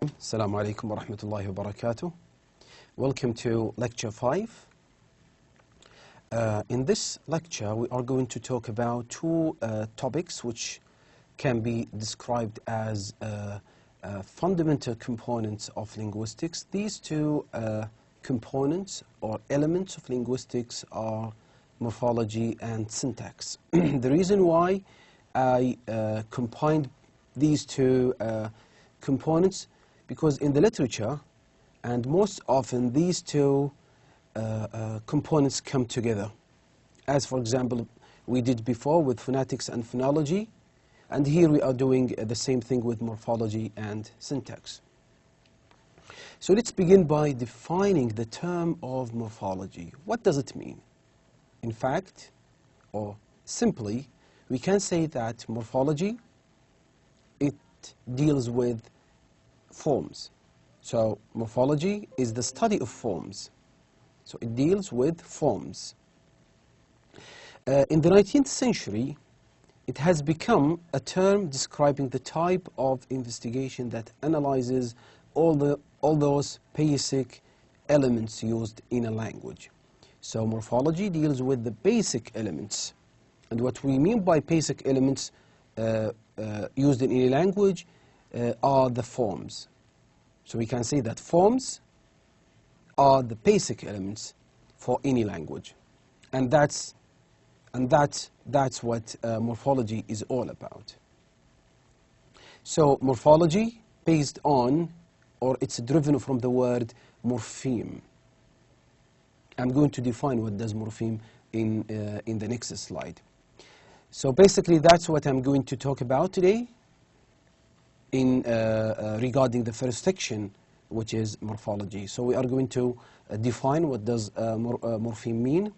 Assalamu alaikum wa rahmatullahi wa barakatuh. Welcome to lecture 5. In this lecture we are going to talk about two topics which can be described as fundamental components of linguistics. These two components or elements of linguistics are morphology and syntax. The reason why I combined these two components, because in the literature, and most often these two components come together. As for example, we did before with phonetics and phonology, and here we are doing the same thing with morphology and syntax. So let's begin by defining the term of morphology. What does it mean? In fact, or simply, we can say that morphology, it deals with forms. So morphology is the study of forms. So it deals with forms. In the 19th century, it has become a term describing the type of investigation that analyzes all those basic elements used in a language. So morphology deals with the basic elements. And what we mean by basic elements used in any language are the forms. So we can say that forms are the basic elements for any language. And that's what morphology is all about. So morphology based on, or it's driven from the word morpheme. I'm going to define what does morpheme in the next slide. So basically that's what I'm going to talk about today in regarding the first section, which is morphology. So we are going to define what does morpheme mean,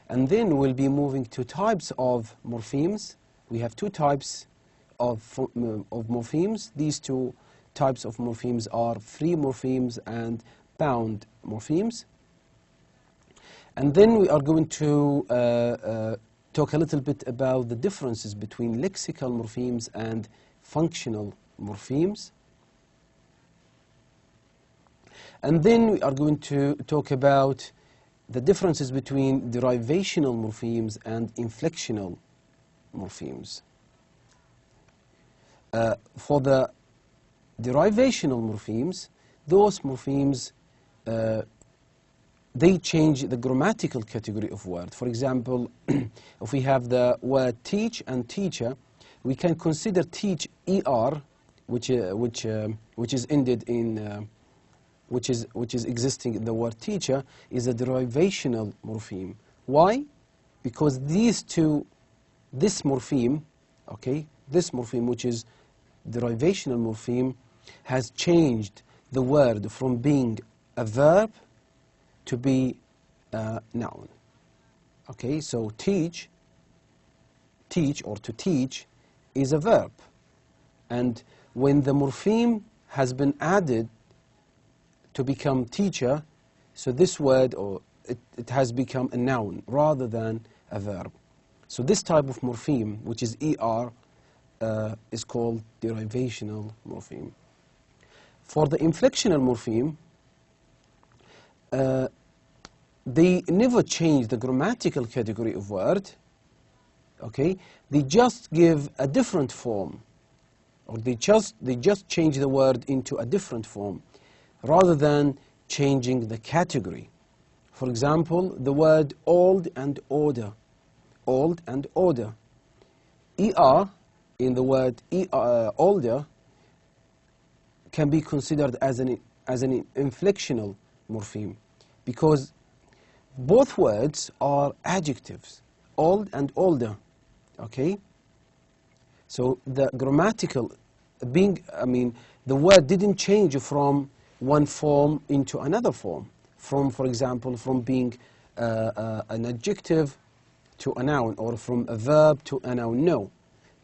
and then we'll be moving to types of morphemes. We have two types of morphemes. These two types of morphemes are free morphemes and bound morphemes. And then we are going to talk a little bit about the differences between lexical morphemes and functional morphemes. And then we are going to talk about the differences between derivational morphemes and inflectional morphemes. For the derivational morphemes, those morphemes they change the grammatical category of word. For example, if we have the word teach and teacher, we can consider teach er, which is ended in which is existing in the word teacher, is a derivational morpheme. Why? Because this morpheme, okay, this morpheme, which is derivational morpheme, has changed the word from being a verb to be a noun. Okay, so teach or to teach is a verb. And when the morpheme has been added to become teacher, so this word, or it has become a noun rather than a verb. So this type of morpheme, which is er, is called derivational morpheme. For the inflectional morpheme, they never change the grammatical category of word. Okay, they just give a different form, or they just change the word into a different form, rather than changing the category. For example, the word old and order. Old and order. Er in the word older can be considered as an inflectional morpheme, because both words are adjectives, old and older. Okay? So the grammatical being, the word didn't change from one form into another form. For example, from being an adjective to a noun, or from a verb to a noun. No.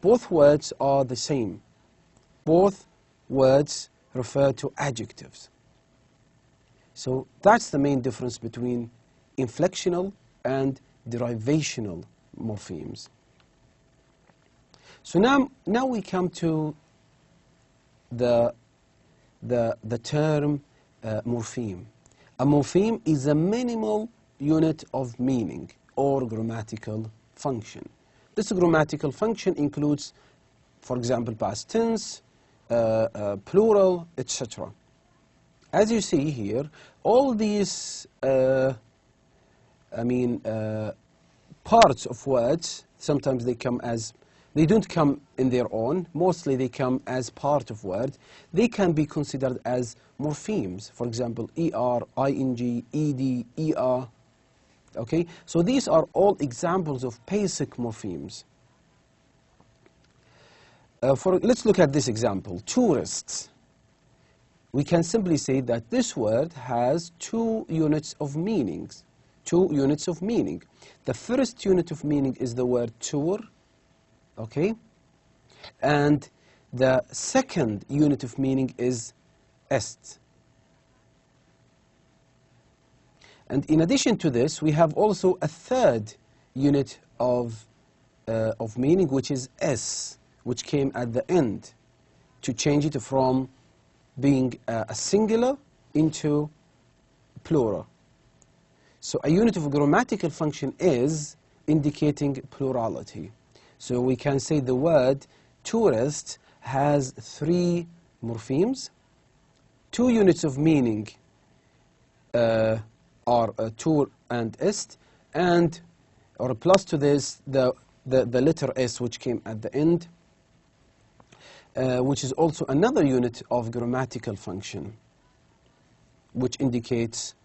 Both words are the same. Both words refer to adjectives. So that's the main difference between inflectional and derivational morphemes. So now we come to the the term morpheme. A morpheme is a minimal unit of meaning or grammatical function. This grammatical function includes, for example, past tense, plural, etc. As you see here, all these parts of words, sometimes they come as, they don't come in their own, mostly they come as part of word. They can be considered as morphemes, for example, ER, ING, ED, ER. Okay, so these are all examples of basic morphemes. Let's look at this example, tourists. We can simply say that this word has two units of meanings. Two units of meaning. The first unit of meaning is the word tour, okay? And the second unit of meaning is est. And in addition to this, we have also a third unit of meaning, which is s, which came at the end to change it from being a singular into plural. So a unit of grammatical function is indicating plurality. So we can say the word tourist has three morphemes. Two units of meaning are tour and est, and or plus to this the letter s which came at the end, which is also another unit of grammatical function, which indicates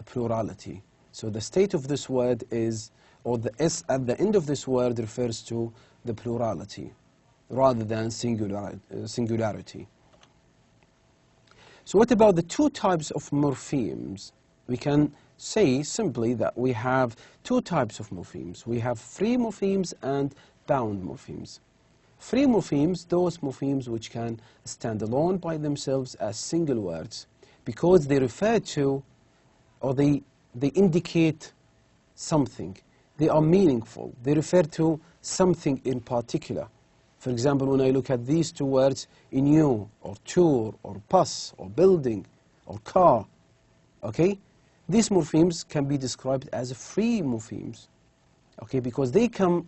plurality. So the state of this word is, or the s at the end of this word refers to the plurality rather than singularity. So what about the two types of morphemes? We can say simply that we have two types of morphemes. We have free morphemes and bound morphemes. Free morphemes, those morphemes which can stand alone by themselves as single words because they refer to, or they indicate something. They are meaningful. They refer to something in particular. For example, when I look at these two words, new, or tour, or bus, or building, or car, okay? These morphemes can be described as free morphemes, okay? Because they can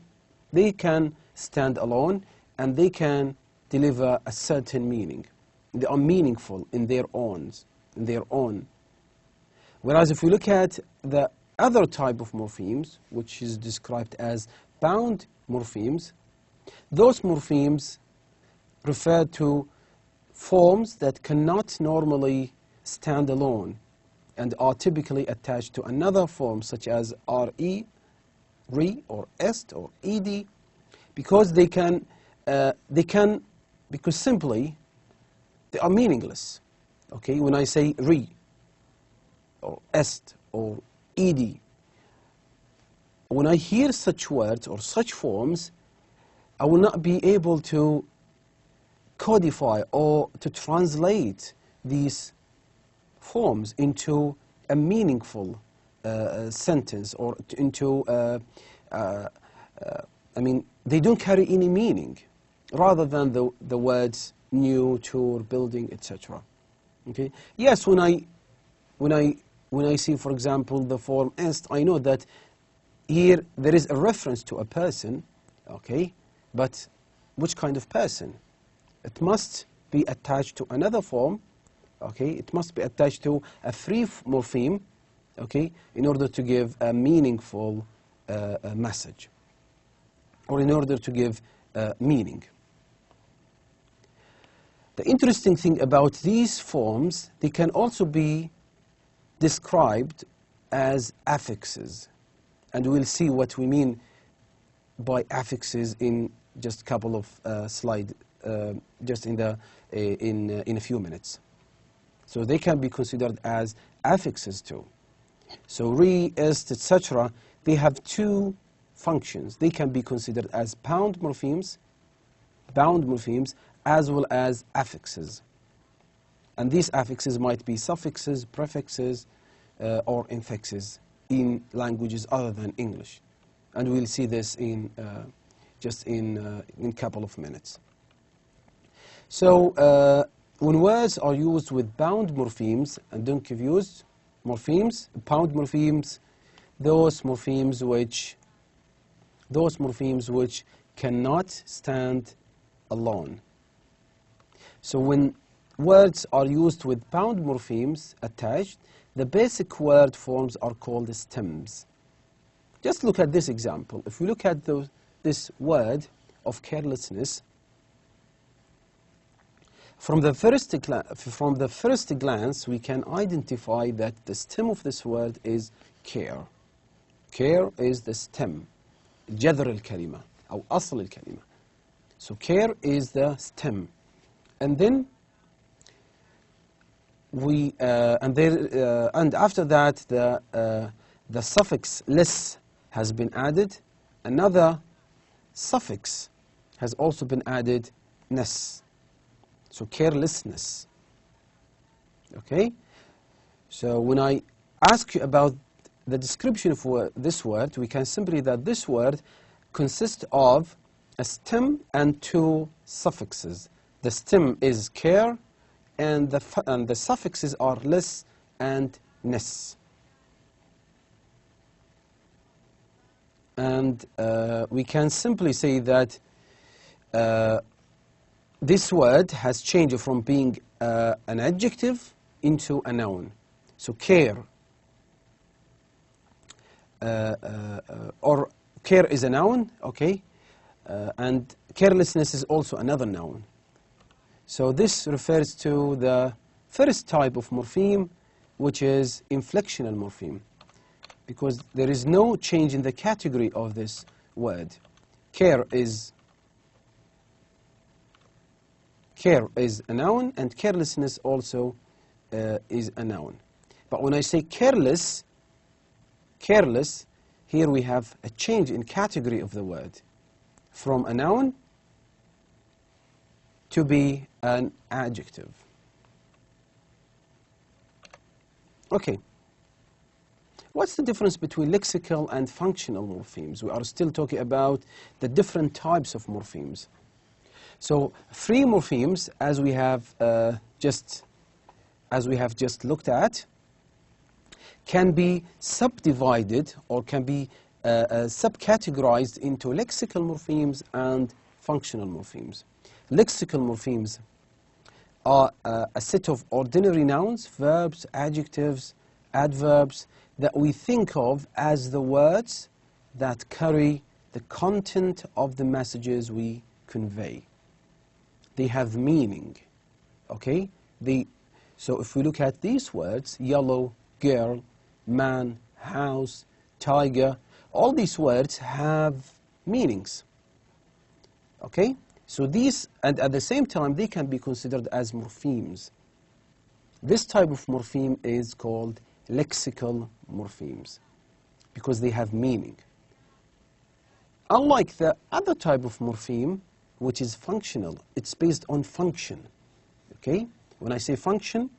stand alone and they can deliver a certain meaning. They are meaningful in their own. Whereas if we look at the other type of morphemes, which is described as bound morphemes, those morphemes refer to forms that cannot normally stand alone and are typically attached to another form such as re, or est, or ed, because because simply they are meaningless. Okay, when I say re, or est, or ed, when I hear such words or such forms, I will not be able to codify or to translate these forms into a meaningful sentence, or into, they don't carry any meaning, rather than the words new, tour, building, etc. Okay? Yes, when I see, for example, the form est, I know that here there is a reference to a person, okay? But which kind of person? It must be attached to another form, okay? It must be attached to a free morpheme, okay, in order to give a meaningful message, or in order to give meaning. The interesting thing about these forms, they can also be described as affixes, and we'll see what we mean by affixes in just a couple of slides, just in a few minutes. So they can be considered as affixes too. So re, est, etc., they have two functions. They can be considered as bound morphemes, as well as affixes. And these affixes might be suffixes, prefixes, or infixes in languages other than English. And we'll see this in just in a couple of minutes. So when words are used with bound morphemes, and don't confuse morphemes, bound morphemes, those morphemes which cannot stand alone. So when words are used with bound morphemes attached, the basic word forms are called stems. Just look at this example. If we look at this word of carelessness, from the first glance, we can identify that the stem of this word is care. Care is the stem, جذر الكلمة أو أصل الكلمة. So care is the stem, and then and after that the suffix less has been added. Another suffix has also been added, ness. So carelessness. Okay? So when I ask you about the description for this word, we can simply that this word consists of a stem and two suffixes. The stem is care, and the suffixes are less and ness. And we can simply say that this word has changed from being an adjective into a noun. So care, or care is a noun, okay, and carelessness is also another noun. So this refers to the first type of morpheme, which is inflectional morpheme, because there is no change in the category of this word. Care is a noun, and carelessness also is a noun. But when I say careless, here we have a change in category of the word, from a noun to be an adjective. Okay. What's the difference between lexical and functional morphemes? We are still talking about the different types of morphemes. So free morphemes, as we have just looked at, can be subdivided or can be subcategorized into lexical morphemes and functional morphemes. Lexical morphemes are a set of ordinary nouns, verbs, adjectives, adverbs that we think of as the words that carry the content of the messages we convey. They have meaning, okay? So if we look at these words, yellow, girl, man, house, tiger, all these words have meanings, okay? So these, and at the same time, they can be considered as morphemes. This type of morpheme is called lexical morphemes because they have meaning. Unlike the other type of morpheme, which is functional, it's based on function, okay? When I say function,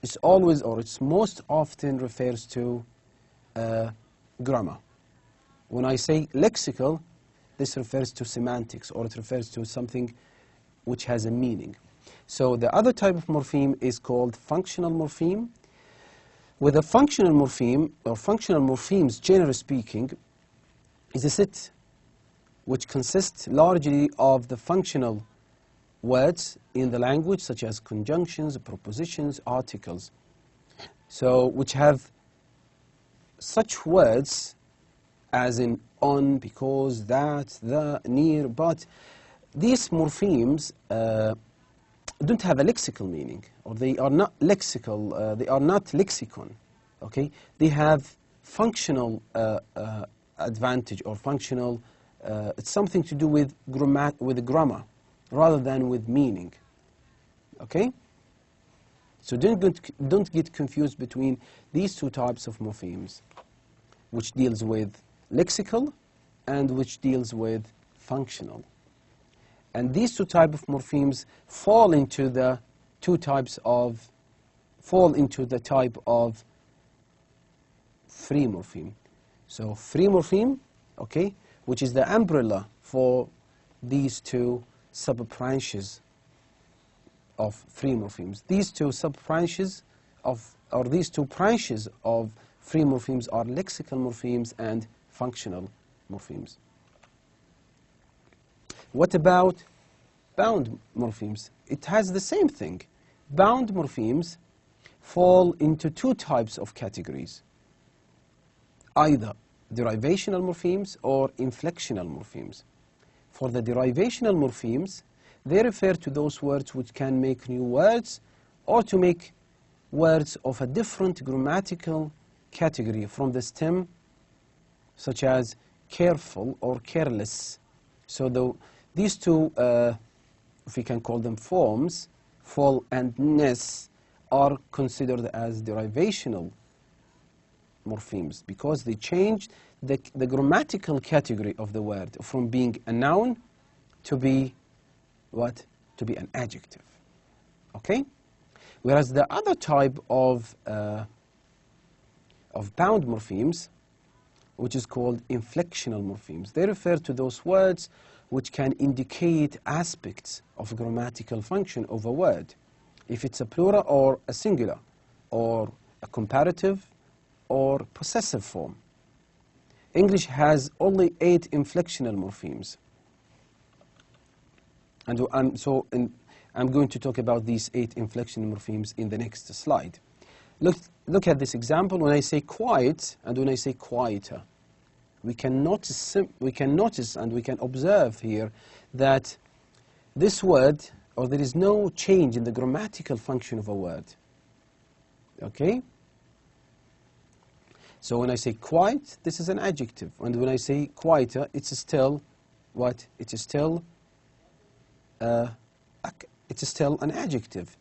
it's always, or it's most often refers to grammar. When I say lexical, this refers to semantics, or it refers to something which has a meaning. So the other type of morpheme is called functional morpheme. With a functional morpheme, or functional morphemes, generally speaking, is a set which consists largely of the functional words in the language, such as conjunctions, prepositions, articles. So which have such words as in on, because, that, the, near, but these morphemes don't have a lexical meaning, or they are not lexical, they are not lexicon, okay? They have functional advantage, or functional, it's something to do with grammar rather than with meaning, okay? So don't get confused between these two types of morphemes, which deals with lexical and which deals with functional. And these two types of morphemes fall into the type of free morpheme. So free morpheme, okay, which is the umbrella for these two sub-branches of free morphemes. These two sub-branches or these two branches of free morphemes are lexical morphemes and functional morphemes. What about bound morphemes? It has the same thing. Bound morphemes fall into two types of categories, either derivational morphemes or inflectional morphemes. For the derivational morphemes, they refer to those words which can make new words or to make words of a different grammatical category from the stem, such as careful or careless. So these two, if we can call them forms, fall and ness, are considered as derivational morphemes because they change the grammatical category of the word from being a noun to be what? To be an adjective. Okay? Whereas the other type of bound morphemes, which is called inflectional morphemes, they refer to those words which can indicate aspects of grammatical function of a word, if it's a plural or a singular, or a comparative or possessive form. English has only 8 inflectional morphemes. And I'm going to talk about these 8 inflectional morphemes in the next slide. Look at this example. When I say quiet and when I say quieter, we can notice and we can observe here that this word, or there is no change in the grammatical function of a word. Okay? So when I say quiet, this is an adjective. And when I say quieter, it's still what? It's still an adjective.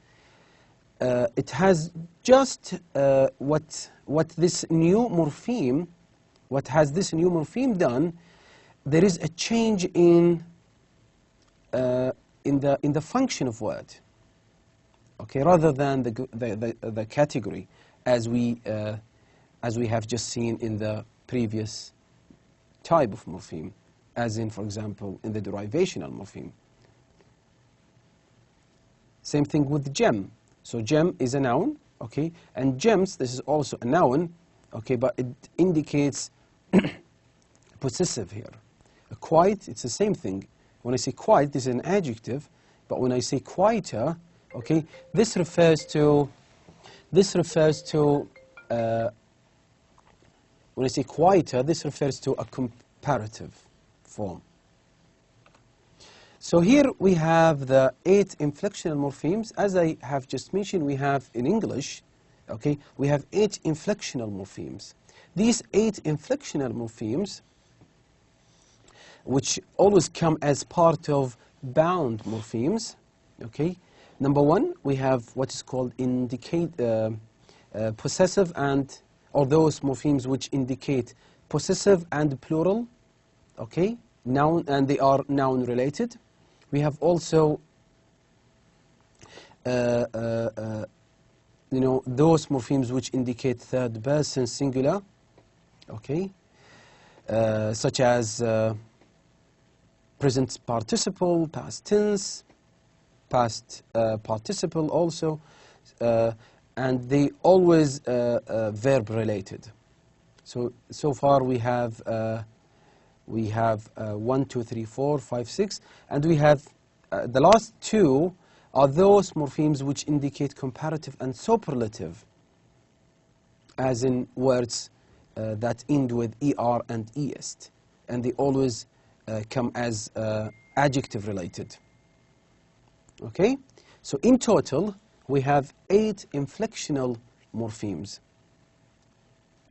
It has just what this new morpheme, what has this new morpheme done? There is a change in the function of word. Okay, rather than the category as we have just seen in the previous type of morpheme, as in, for example, in the derivational morpheme. Same thing with gem. So gem is a noun, okay, and gems, this is also a noun, okay, but it indicates possessive here. Quiet, it's the same thing. When I say quiet, this is an adjective, but when I say quieter, okay, this refers to when I say quieter, this refers to a comparative form. So here we have the 8 inflectional morphemes. As I have just mentioned, we have in English, okay, we have 8 inflectional morphemes. These 8 inflectional morphemes, which always come as part of bound morphemes, okay. Number 1, we have what is called possessive or those morphemes which indicate possessive and plural, okay, noun, and they are noun related. We have also, those morphemes which indicate third person singular, okay, such as present participle, past tense, past participle also, and they always verb related. So far we have 1, 2, 3, 4, 5, 6, and we have the last 2 are those morphemes which indicate comparative and superlative, as in words that end with er and est, and they always come as adjective related. Okay, so in total we have 8 inflectional morphemes.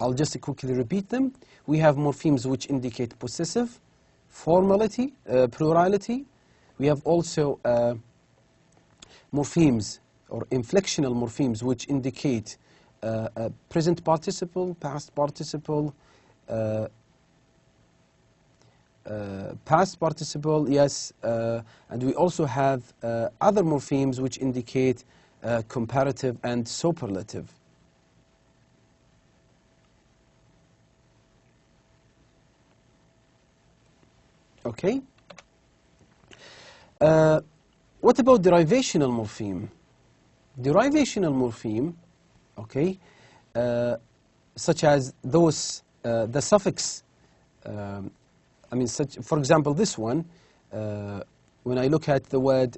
I'll just quickly repeat them. We have morphemes which indicate possessive, formality, plurality. We have also morphemes or inflectional morphemes which indicate present participle, past participle, yes, and we also have other morphemes which indicate comparative and superlative. Okay. What about derivational morpheme? Derivational morpheme, okay, such as those, the suffix, I mean, such, for example, this one, when I look at the word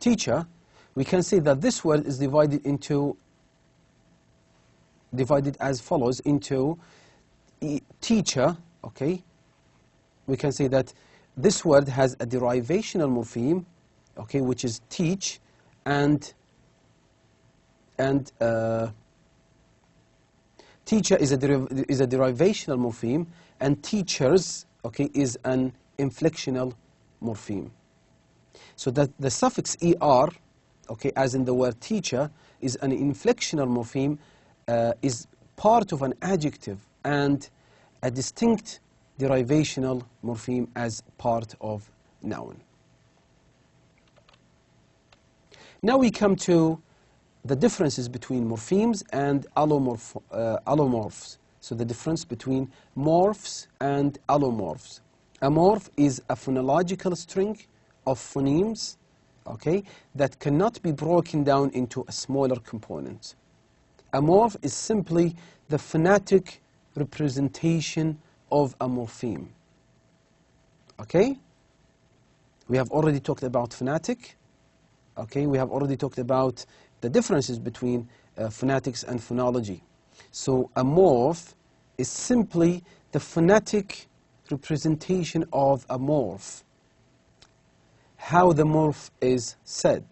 teacher, we can see that this word is divided as follows into teacher, okay. We can say that this word has a derivational morpheme, okay, which is teach, and teacher is a derivational morpheme, and teachers, okay, is an inflectional morpheme. So that the suffix er, okay, as in the word teacher, is an inflectional morpheme, is part of an adjective, and a distinct derivational morpheme as part of noun. Now we come to the differences between morphemes and allomorphs. So the difference between morphs and allomorphs. A morph is a phonological string of phonemes, okay, that cannot be broken down into a smaller component. A morph is simply the phonetic representation of a morpheme. Okay? We have already talked about phonetic. Okay, we have already talked about the differences between phonetics and phonology. So a morph is simply the phonetic representation of a morph, how the morph is said.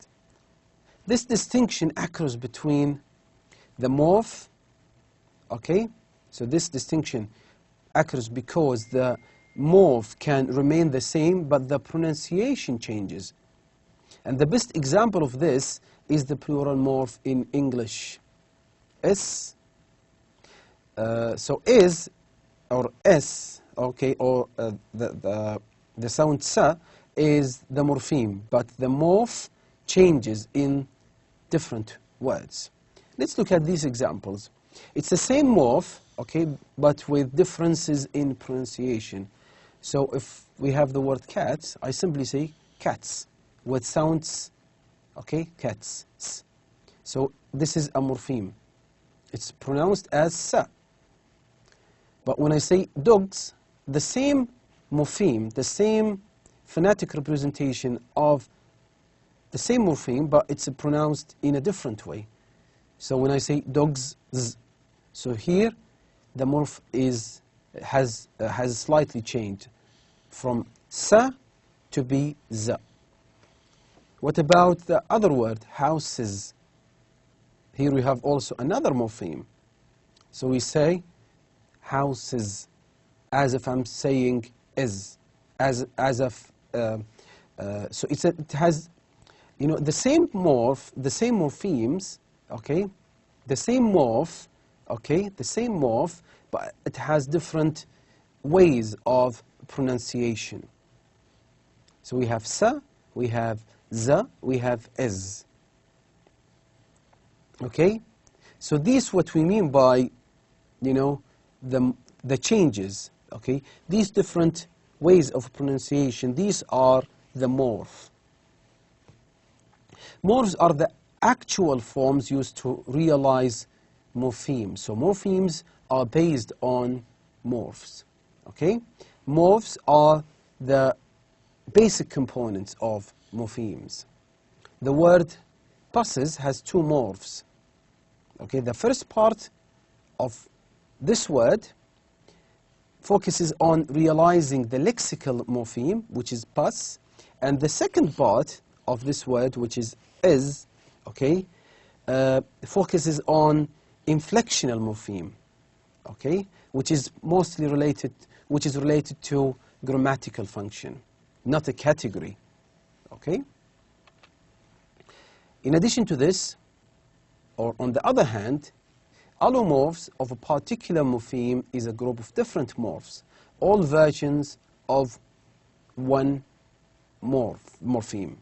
This distinction occurs between the morph, okay, so this distinction occurs because the morph can remain the same, but the pronunciation changes. And the best example of this is the plural morph in English. S, so is, or S, okay, or the sound sa is the morpheme, but the morph changes in different words. Let's look at these examples. It's the same morph, okay, but with differences in pronunciation. So if we have the word cats, I simply say cats with sounds, okay, cats. So this is a morpheme. It's pronounced as sa. But when I say dogs, the same morpheme, the same phonetic representation of the same morpheme, but it's pronounced in a different way. So when I say dogs, z, so here the morph has slightly changed from sa to be za. What about the other word, houses? Here we have also another morpheme. So we say houses, as if I'm saying is, as if, so it has, you know, the same morph, the same morphemes, okay, the same morph, okay, the same morph, but it has different ways of pronunciation. So we have sa, we have za, we have is. Okay? So this is what we mean by, you know, the changes, okay? These different ways of pronunciation, these are the morph. Morphs are the actual forms used to realize morphemes. So morphemes are based on morphs, okay? Morphs are the basic components of morphemes. The word buses has two morphs. Okay, the first part of this word focuses on realizing the lexical morpheme, which is bus, and the second part of this word, which is, okay, focuses on inflectional morpheme, okay, which is mostly related, to grammatical function, not a category, okay. In addition to this, or on the other hand, allomorphs of a particular morpheme is a group of different morphs, all versions of one morpheme.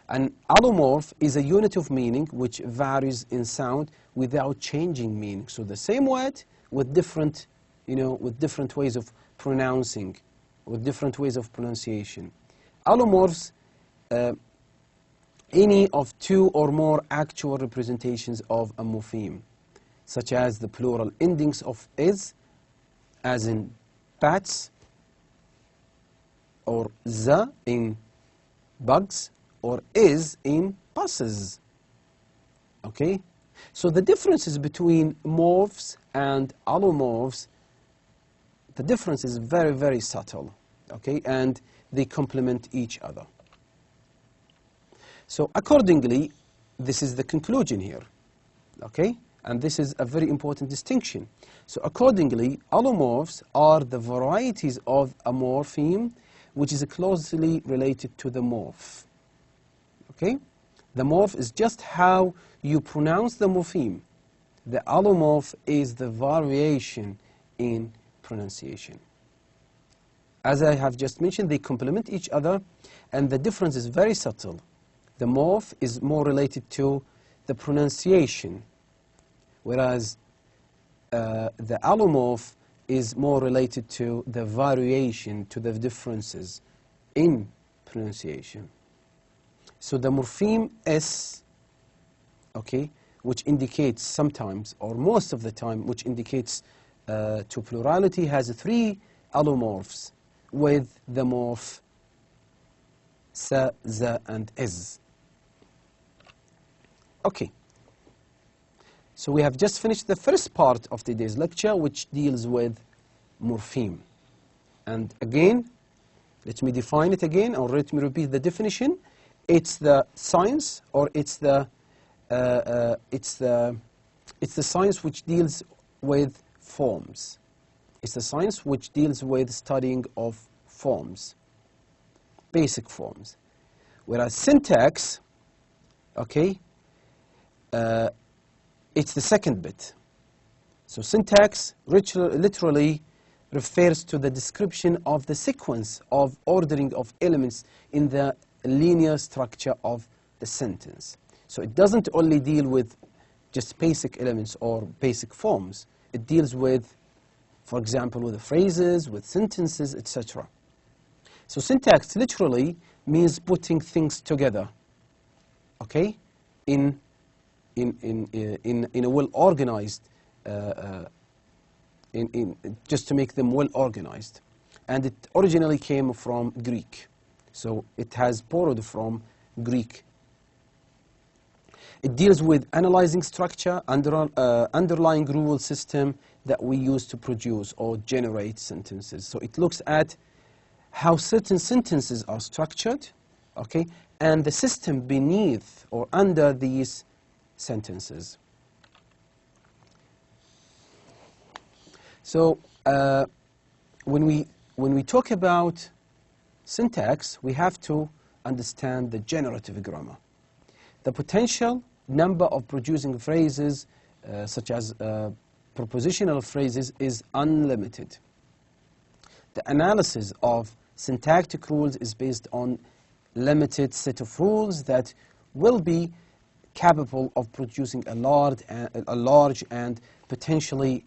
An allomorph is a unit of meaning which varies in sound without changing meaning. So the same word with different, you know, with different ways of pronouncing, with different ways of pronunciation. Allomorphs any of two or more actual representations of a morpheme, such as the plural endings of is, as in bats, or the in bugs, or is in buses. Okay? So the differences between morphs and allomorphs, the difference is very, very subtle. Okay? And they complement each other. So accordingly, this is the conclusion here. Okay? And this is a very important distinction. So accordingly, allomorphs are the varieties of a morpheme which is closely related to the morph. Okay? The morph is just how you pronounce the morpheme. The allomorph is the variation in pronunciation. As I have just mentioned, they complement each other, and the difference is very subtle. The morph is more related to the pronunciation, whereas the allomorph is more related to the variation, to the differences in pronunciation. So the morpheme S, okay, which indicates sometimes, or most of the time, which indicates to plurality, has three allomorphs with the morph sa, za, and is. Okay. So we have just finished the first part of today's lecture, which deals with morpheme. And again, let me define it again, or let me repeat the definition. It's the science, or it's the science which deals with forms. It's the science which deals with studying of forms, basic forms. Whereas syntax, okay, it's the second bit. So syntax literally refers to the description of the sequence of ordering of elements in the linear structure of the sentence. So it doesn't only deal with just basic elements or basic forms. It deals with, for example, with the phrases, with sentences, etc. So syntax literally means putting things together, okay, in a well-organized, just to make them well-organized. And it originally came from Greek. So it has borrowed from Greek. It deals with analyzing structure, underlying rule system that we use to produce or generate sentences. So it looks at how certain sentences are structured, okay, and the system beneath or under these sentences. So when we talk about syntax, we have to understand the generative grammar. The potential number of producing phrases, such as propositional phrases, is unlimited. The analysis of syntactic rules is based on limited set of rules that will be capable of producing a large and potentially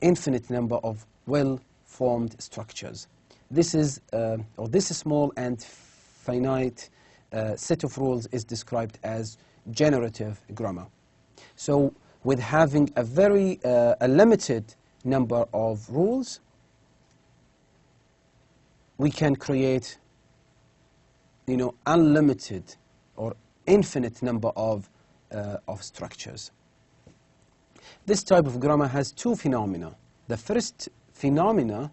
infinite number of well-formed structures. This is, or this small and finite set of rules is described as generative grammar. So with having a very limited number of rules, we can create, unlimited or infinite number of structures. This type of grammar has two phenomena. The first phenomena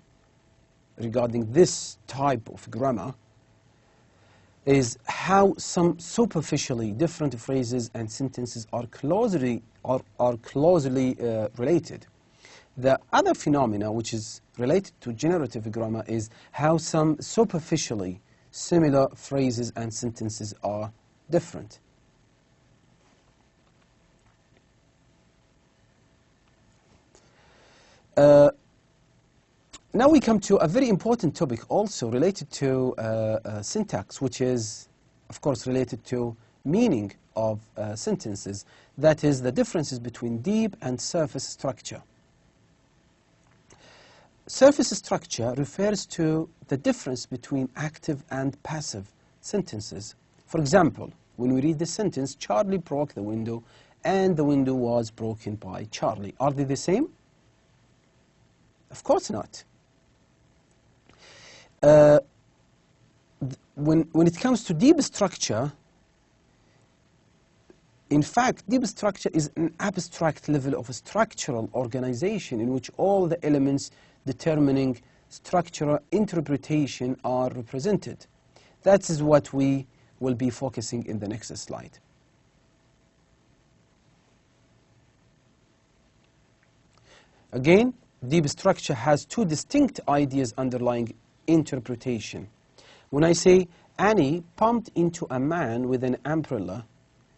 regarding this type of grammar is how some superficially different phrases and sentences are closely related. The other phenomena which is related to generative grammar is how some superficially similar phrases and sentences are different. Now we come to a very important topic also related to syntax, which is, of course, related to meaning of sentences. That is the differences between deep and surface structure. Surface structure refers to the difference between active and passive sentences. For example, when we read the sentence, Charlie broke the window and the window was broken by Charlie. Are they the same? Of course not. When it comes to deep structure, in fact, deep structure is an abstract level of structural organization in which all the elements determining structural interpretation are represented. That is what we will be focusing in the next slide. Again, deep structure has two distinct ideas underlying interpretation. When I say Annie bumped into a man with an umbrella,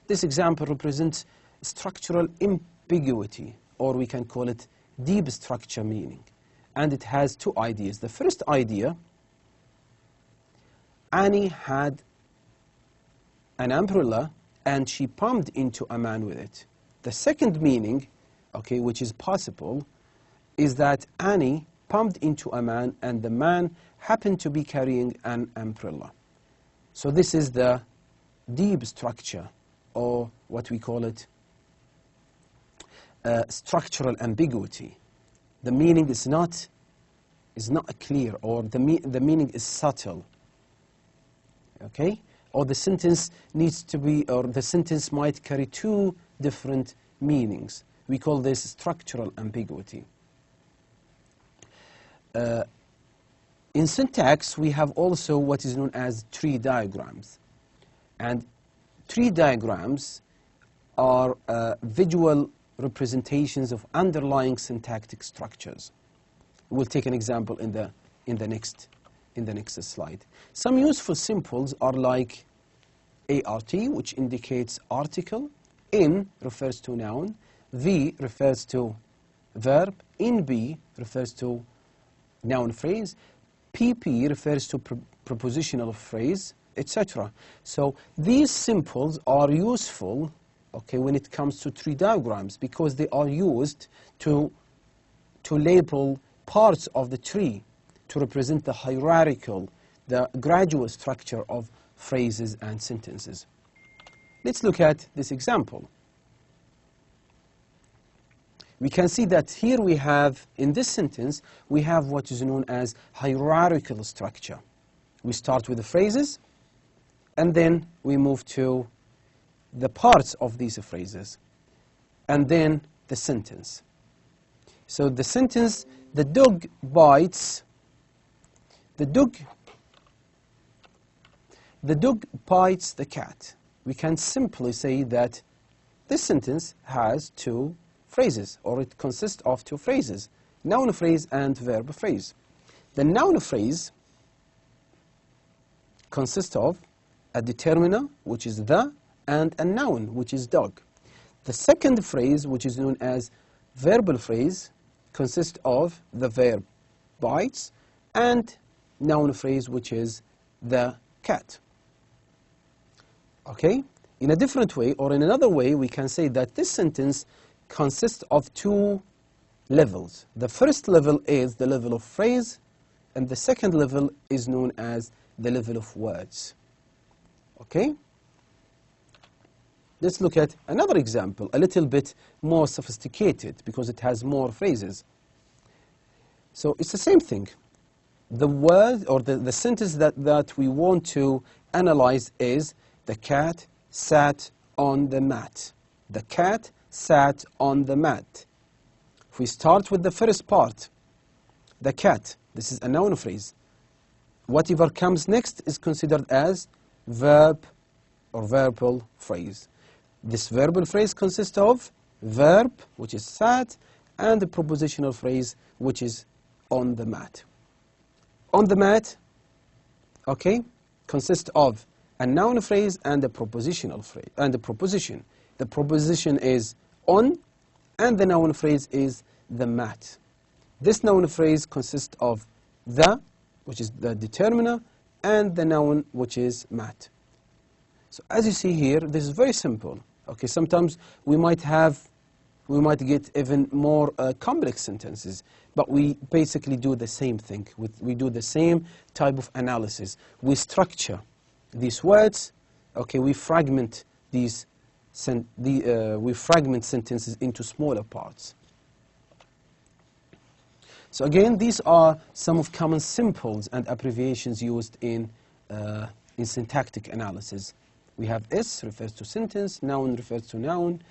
this example represents structural ambiguity, or we can call it deep structure meaning. And it has two ideas. The first idea, Annie had an umbrella and she bumped into a man with it. The second meaning, okay, which is possible, is that Annie bumped into a man and the man happened to be carrying an umbrella. So this is the deep structure, or what we call it structural ambiguity. The meaning is not clear, or the meaning is subtle. Okay? Or the sentence needs to be, or the sentence might carry two different meanings. We call this structural ambiguity. In syntax, we have also what is known as tree diagrams. And tree diagrams are visual representations of underlying syntactic structures. We'll take an example in the next slide. Some useful symbols are like ART, which indicates article, N refers to noun, V refers to verb, NB refers to noun phrase, PP refers to prepositional phrase, etc. So these symbols are useful, okay, when it comes to tree diagrams, because they are used to label parts of the tree, to represent the hierarchical, the gradual structure of phrases and sentences. Let's look at this example. We can see that here we have, in this sentence, we have what is known as hierarchical structure. We start with the phrases, and then we move to the parts of these phrases, and then the sentence. So the sentence, the dog bites, the dog bites the cat. We can simply say that this sentence has two phrases, or it consists of two phrases, noun phrase and verb phrase. The noun phrase consists of a determiner, which is the, and a noun, which is dog. The second phrase, which is known as verbal phrase, consists of the verb bites and noun phrase, which is the cat. Okay? In a different way, or in another way, we can say that this sentence consists of two levels. The first level is the level of phrase, and the second level is known as the level of words. Okay? Let's look at another example, a little bit more sophisticated, because it has more phrases. So it's the same thing. The word, or the sentence that we want to analyze is, the cat sat on the mat. The cat sat on the mat. If we start with the first part, the cat, this is a noun phrase. Whatever comes next is considered as verb or verbal phrase. This verbal phrase consists of verb, which is sat, and the prepositional phrase, which is on the mat. On the mat, okay, consists of a noun phrase and a prepositional phrase, and a proposition. The proposition is on, and the noun phrase is the mat. This noun phrase consists of the, which is the determiner, and the noun, which is mat. So as you see here, this is very simple. Okay, sometimes we might get even more complex sentences, but we basically do the same thing. We do the same type of analysis. We structure these words okay, we fragment these we fragment sentences into smaller parts. So again, these are some of common symbols and abbreviations used in syntactic analysis. We have S refers to sentence, noun refers to noun,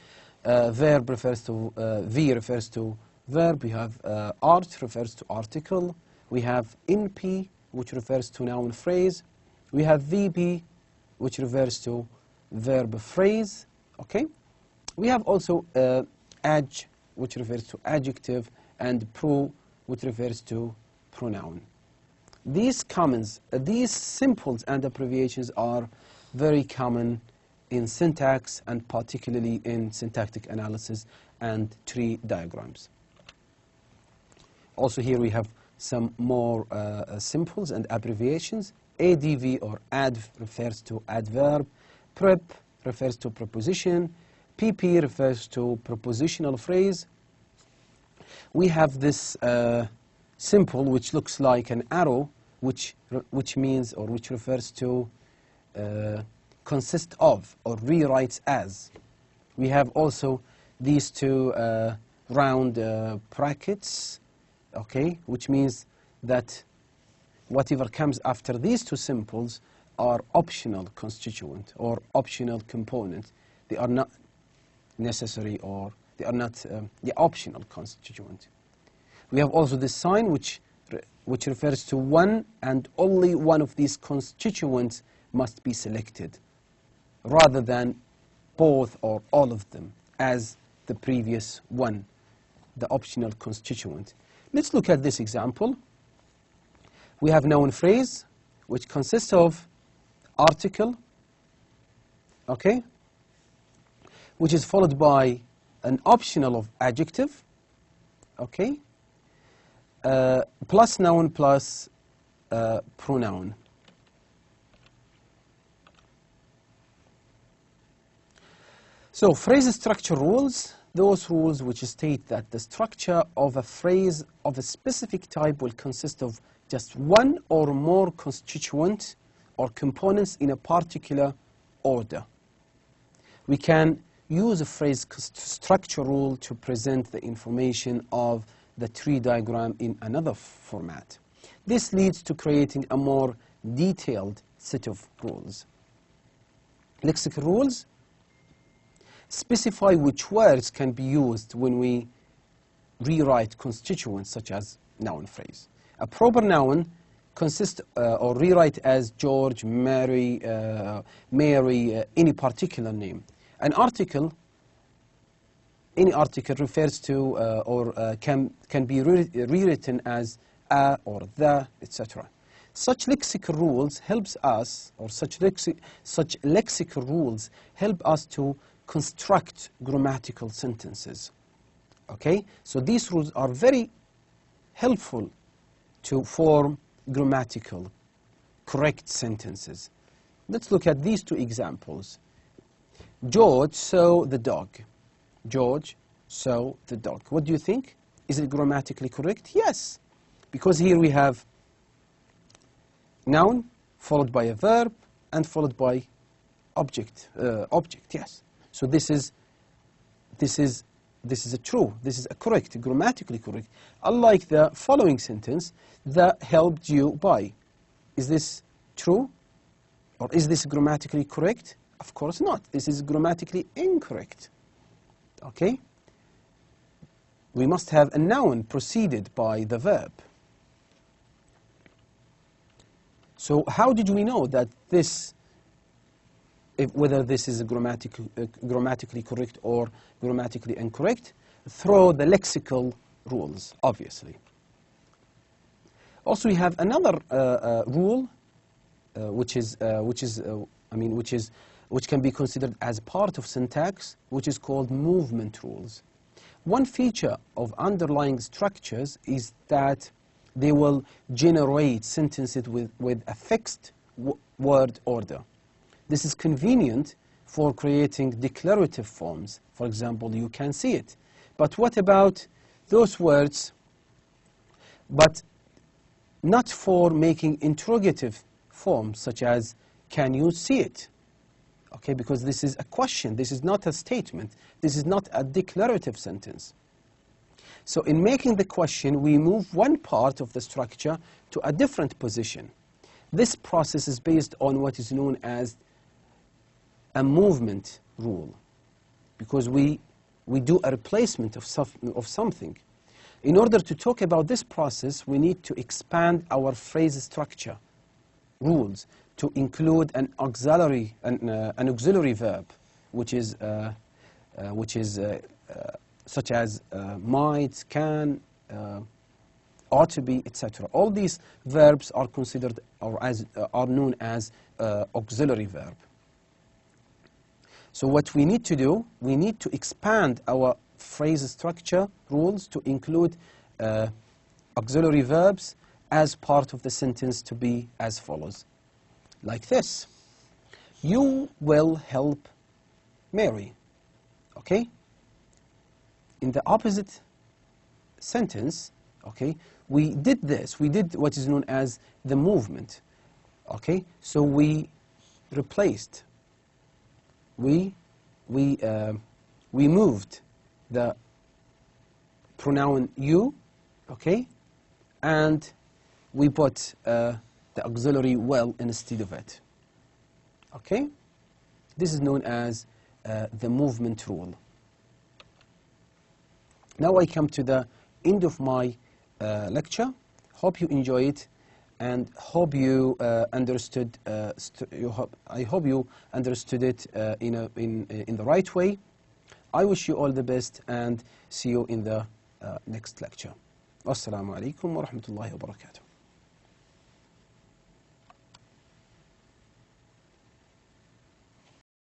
verb refers to, V refers to verb, we have art refers to article, we have NP, which refers to noun phrase, we have VB, which refers to verb phrase, okay? We have also adj, which refers to adjective, and pro, which refers to pronoun. These symbols and abbreviations are very common in syntax and particularly in syntactic analysis and tree diagrams. Also here we have some more symbols and abbreviations. ADV or add refers to adverb, prep refers to preposition, PP refers to prepositional phrase. We have this symbol which looks like an arrow, which means or which refers to consist of or rewrites as. We have also these two round brackets, okay, which means that whatever comes after these two symbols are optional constituent or optional component. They are not necessary or they are not the optional constituent. We have also this sign which refers to one and only one of these constituents must be selected rather than both or all of them as the previous one, the optional constituent. Let's look at this example. We have noun phrase which consists of article, okay, which is followed by an optional of adjective, okay, plus noun plus pronoun. So phrase structure rules, those rules which state that the structure of a phrase of a specific type will consist of just one or more constituent or components in a particular order. We can use a phrase structure rule to present the information of the tree diagram in another format. This leads to creating a more detailed set of rules. Lexical rules specify which words can be used when we rewrite constituents such as noun phrase. A proper noun consists or rewrite as George, Mary, any particular name. An article, any article refers to can be rewritten as a or the, etc. Such lexical rules helps us, or such lexical rules help us to construct grammatical sentences. Okay, so these rules are very helpful to form grammatical correct sentences. Let's look at these two examples. George saw the dog. George saw the dog. What do you think? Is it grammatically correct? Yes, because here we have noun followed by a verb and followed by object. Yes. So this is a true. This is a correct, grammatically correct. Unlike the following sentence, the helped you by. Is this true? Or is this grammatically correct? Of course not. This is grammatically incorrect. Okay? We must have a noun preceded by the verb. So how did we know that this, whether this is grammatically correct or grammatically incorrect? Through the lexical rules, obviously. Also, we have another rule, which can be considered as part of syntax, which is called movement rules. One feature of underlying structures is that they will generate sentences with a fixed word order. This is convenient for creating declarative forms. For example, you can see it. But what about those words, but not for making interrogative forms, such as, can you see it? Okay, because this is a question, this is not a statement, this is not a declarative sentence. So in making the question, we move one part of the structure to a different position. This process is based on what is known as a movement rule, because we do a replacement of something. In order to talk about this process, we need to expand our phrase structure rules to include an auxiliary verb, which is such as might, can, ought to be, etc. All these verbs are considered or are known as auxiliary verb. So what we need to do, we need to expand our phrase structure rules to include auxiliary verbs as part of the sentence to be as follows. Like this: you will help Mary. Okay? In the opposite sentence, okay, we did this. We did what is known as the movement. Okay? So we replaced. We moved the pronoun you, okay, and we put the auxiliary will instead of it. Okay? This is known as the movement rule. Now I come to the end of my lecture. Hope you enjoy it, and hope you understood. I hope you understood it in the right way. I wish you all the best, and see you in the next lecture. Wassalamu alaikum wa rahmatullahi wa barakatuh.